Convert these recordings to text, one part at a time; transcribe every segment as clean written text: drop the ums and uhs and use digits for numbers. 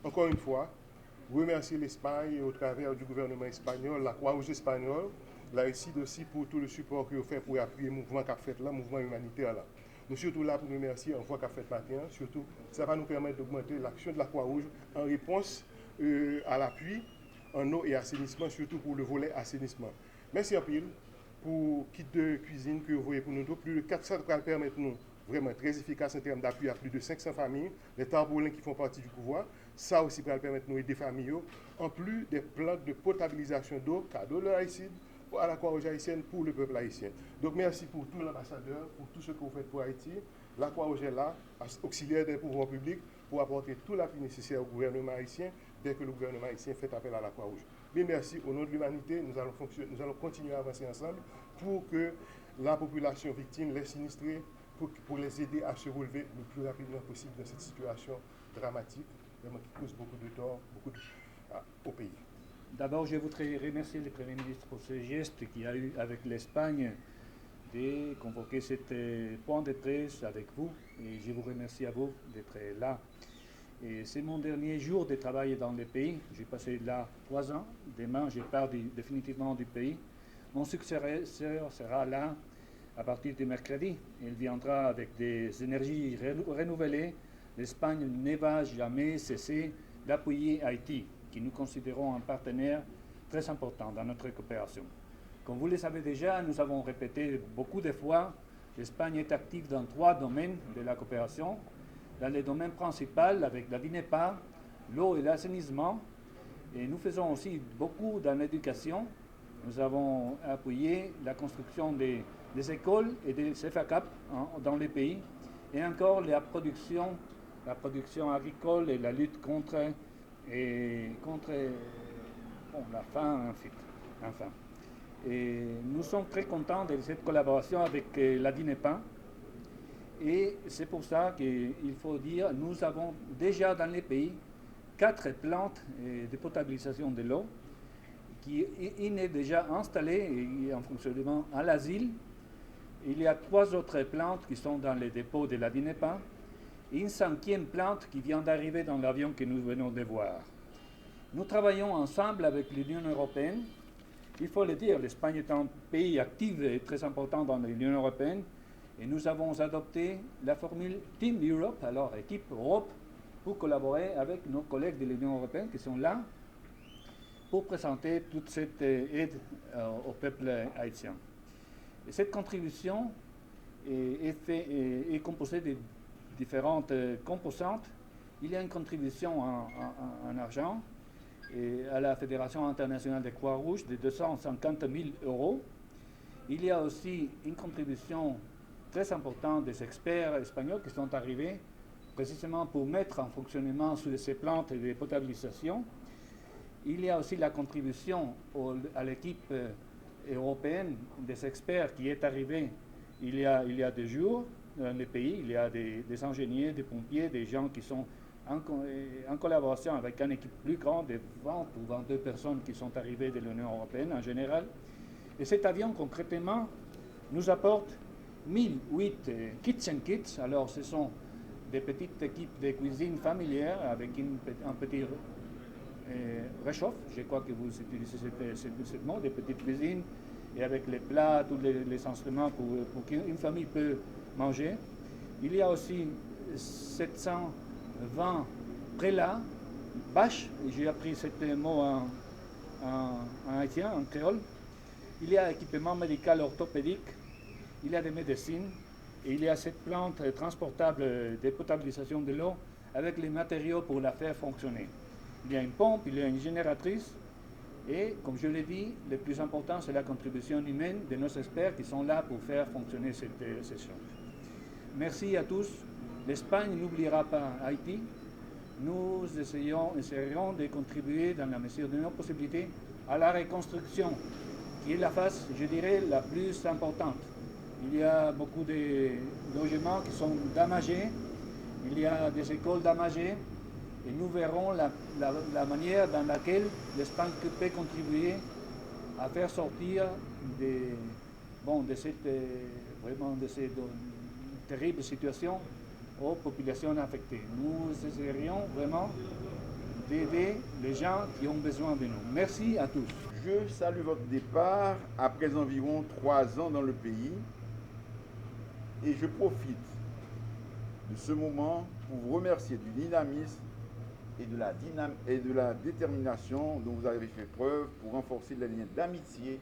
encore une fois, remercier l'Espagne au travers du gouvernement espagnol, la Croix-Rouge espagnole, la réussite aussi pour tout le support qu'il a fait pour appuyer le mouvement qu'a fait là, le mouvement humanitaire là. Nous sommes surtout là pour nous remercier en fois qu'a fait matin, surtout ça va nous permettre d'augmenter l'action de la Croix-Rouge en réponse à l'appui en eau et assainissement, surtout pour le volet assainissement. Merci en pile pour kit de cuisine que vous voyez pour nous. Plus de 400 qui permettre nous vraiment très efficace en termes d'appui à plus de 500 familles, les tambourins qui font partie du pouvoir. Ça aussi va permettre nous aider les familles, en plus des plans de potabilisation d'eau, cadeau de l'Haïtien, à la Croix-Rouge haïtienne pour le peuple haïtien. Donc merci pour tout l'ambassadeur, pour tout ce que vous faites pour Haïti. La Croix-Rouge est là, auxiliaire des pouvoirs publics, pour apporter tout l'appui nécessaire au gouvernement haïtien dès que le gouvernement haïtien fait appel à la Croix-Rouge. Mais merci, au nom de l'humanité, nous allons continuer à avancer ensemble pour que la population victime, les sinistrés, pour les aider à se relever le plus rapidement possible dans cette situation dramatique, vraiment qui cause beaucoup de tort au pays. D'abord, je voudrais remercier le Premier ministre pour ce geste qu'il a eu avec l'Espagne de convoquer cet point de presse avec vous. Et je vous remercie à vous d'être là. Et c'est mon dernier jour de travail dans le pays. J'ai passé là 3 ans. Demain, je pars définitivement du pays. Mon successeur sera là à partir de mercredi. Il viendra avec des énergies renouvelées. L'Espagne ne va jamais cesser d'appuyer Haïti, que nous considérons un partenaire très important dans notre coopération. Comme vous le savez déjà, nous avons répété beaucoup de fois, l'Espagne est active dans 3 domaines de la coopération. Dans le domaine principal, avec la DINEPA, l'eau et l'assainissement. Et nous faisons aussi beaucoup dans l'éducation. Nous avons appuyé la construction des écoles et des CFACAP dans les pays. Et encore la production agricole et la lutte contre la faim, enfin. Et nous sommes très contents de cette collaboration avec la DINEPA. Et c'est pour ça qu'il faut dire, nous avons déjà dans les pays 4 plantes de potabilisation de l'eau qui est déjà installée et en fonctionnement à l'asile. Il y a 3 autres plantes qui sont dans les dépôts de la DINEPA et une 5e plante qui vient d'arriver dans l'avion que nous venons de voir. Nous travaillons ensemble avec l'Union européenne. Il faut le dire, l'Espagne est un pays actif et très important dans l'Union européenne. Et nous avons adopté la formule Team Europe, alors équipe Europe, pour collaborer avec nos collègues de l'Union européenne qui sont là pour présenter toute cette aide au peuple haïtien. Et cette contribution est composée de différentes composantes. Il y a une contribution en argent et à la Fédération internationale des Croix-Rouges de 250 000 €. Il y a aussi une contribution très importante des experts espagnols qui sont arrivés précisément pour mettre en fonctionnement ces plantes de potabilisation. Il y a aussi la contribution à l'équipe européenne des experts qui est arrivée il y a 2 jours dans le pays. Il y a des ingénieurs, des pompiers, des gens qui sont en collaboration avec une équipe plus grande de 20 ou 22 personnes qui sont arrivées de l'Union européenne en général. Et cet avion, concrètement, nous apporte 1008 kitchen kits. Alors, ce sont des petites équipes de cuisine familière avec un petit réchauffe. Je crois que vous utilisez ce mot, des petites cuisines, et avec les plats, tous les instruments pour qu'une famille peut manger. Il y a aussi 720 prélats, bâches, j'ai appris ce mot en haïtien, en créole. Il y a équipement médical orthopédique, il y a des médecines, et il y a cette plante transportable de potabilisation de l'eau avec les matériaux pour la faire fonctionner. Il y a une pompe, il y a une génératrice, et comme je l'ai dit, le plus important, c'est la contribution humaine de nos experts qui sont là pour faire fonctionner cette session. Merci à tous. L'Espagne n'oubliera pas Haïti. Nous essayerons de contribuer dans la mesure de nos possibilités à la reconstruction, qui est la phase, je dirais, la plus importante. Il y a beaucoup de logements qui sont damagés, il y a des écoles damagées, et nous verrons la manière dans laquelle l'Espagne peut contribuer à faire sortir de cette terrible situation aux populations affectées. Nous essaierions vraiment d'aider les gens qui ont besoin de nous. Merci à tous. Je salue votre départ après environ 3 ans dans le pays et je profite de ce moment pour vous remercier du dynamisme et de la détermination dont vous avez fait preuve pour renforcer les liens d'amitié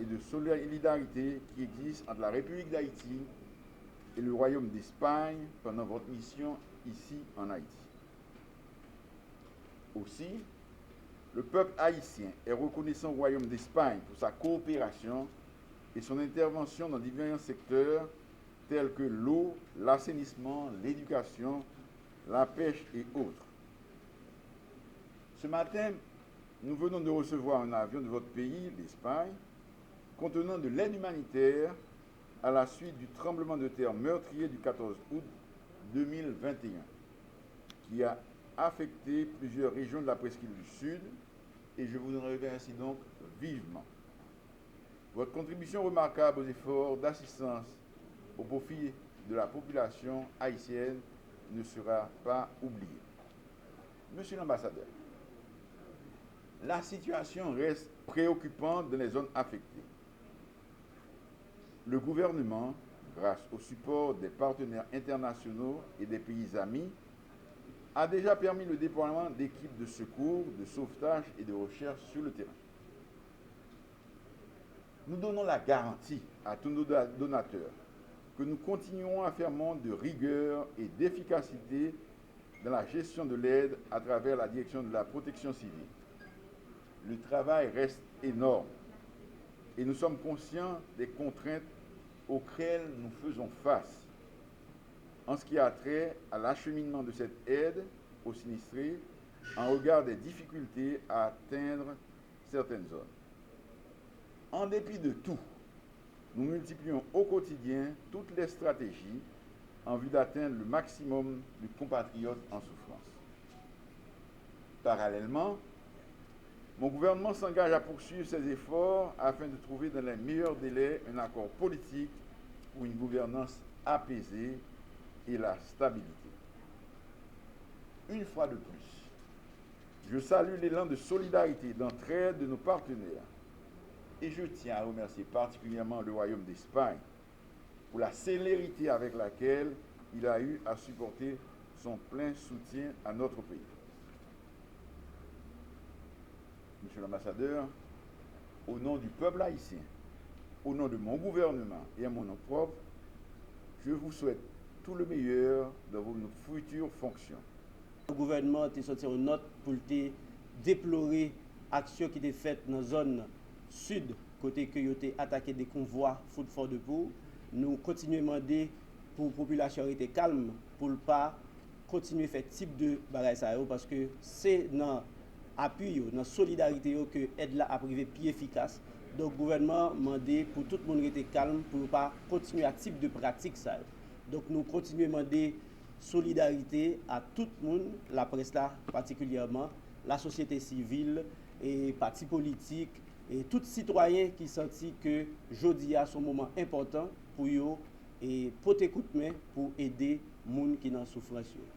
et de solidarité qui existent entre la République d'Haïti et le Royaume d'Espagne pendant votre mission ici en Haïti. Aussi, le peuple haïtien est reconnaissant au Royaume d'Espagne pour sa coopération et son intervention dans divers secteurs tels que l'eau, l'assainissement, l'éducation, la pêche et autres. Ce matin, nous venons de recevoir un avion de votre pays, l'Espagne, contenant de l'aide humanitaire à la suite du tremblement de terre meurtrier du 14 août 2021, qui a affecté plusieurs régions de la presqu'île du Sud, et je vous en remercie donc vivement. Votre contribution remarquable aux efforts d'assistance au profit de la population haïtienne ne sera pas oubliée. Monsieur l'ambassadeur, la situation reste préoccupante dans les zones affectées. Le gouvernement, grâce au support des partenaires internationaux et des pays amis, a déjà permis le déploiement d'équipes de secours, de sauvetage et de recherche sur le terrain. Nous donnons la garantie à tous nos donateurs que nous continuerons à faire montre de rigueur et d'efficacité dans la gestion de l'aide à travers la direction de la protection civile. Le travail reste énorme et nous sommes conscients des contraintes auxquelles nous faisons face en ce qui a trait à l'acheminement de cette aide aux sinistrés en regard des difficultés à atteindre certaines zones. En dépit de tout, nous multiplions au quotidien toutes les stratégies en vue d'atteindre le maximum de compatriotes en souffrance. Parallèlement, mon gouvernement s'engage à poursuivre ses efforts afin de trouver dans les meilleurs délais un accord politique pour une gouvernance apaisée et la stabilité. Une fois de plus, je salue l'élan de solidarité et d'entraide de nos partenaires et je tiens à remercier particulièrement le Royaume d'Espagne pour la célérité avec laquelle il a eu à supporter son plein soutien à notre pays. Monsieur l'ambassadeur, au nom du peuple haïtien, au nom de mon gouvernement et à mon nom propre, je vous souhaite tout le meilleur dans vos futures fonctions. Le gouvernement a sorti une note pour déplorer l'action qui était faite dans la zone sud, côté que vous avez attaqué des convois foot fort de pour. Nous continuons à demander pour la population rester calme, pour ne pas continuer à faire ce type de bagages parce que c'est dans l'appui, dans la solidarité que l'aide là a privé plus efficace. Donc le gouvernement a demandé pour tout le monde rester calme, pour ne pas continuer à ce type de pratique. Donc nous continuons à demander solidarité à tout le monde, la presse là particulièrement, la société civile et partis politiques et tout citoyen qui sentit que jeudi a son moment important pour eux et porter coup de main pour aider les gens qui sont en souffrance.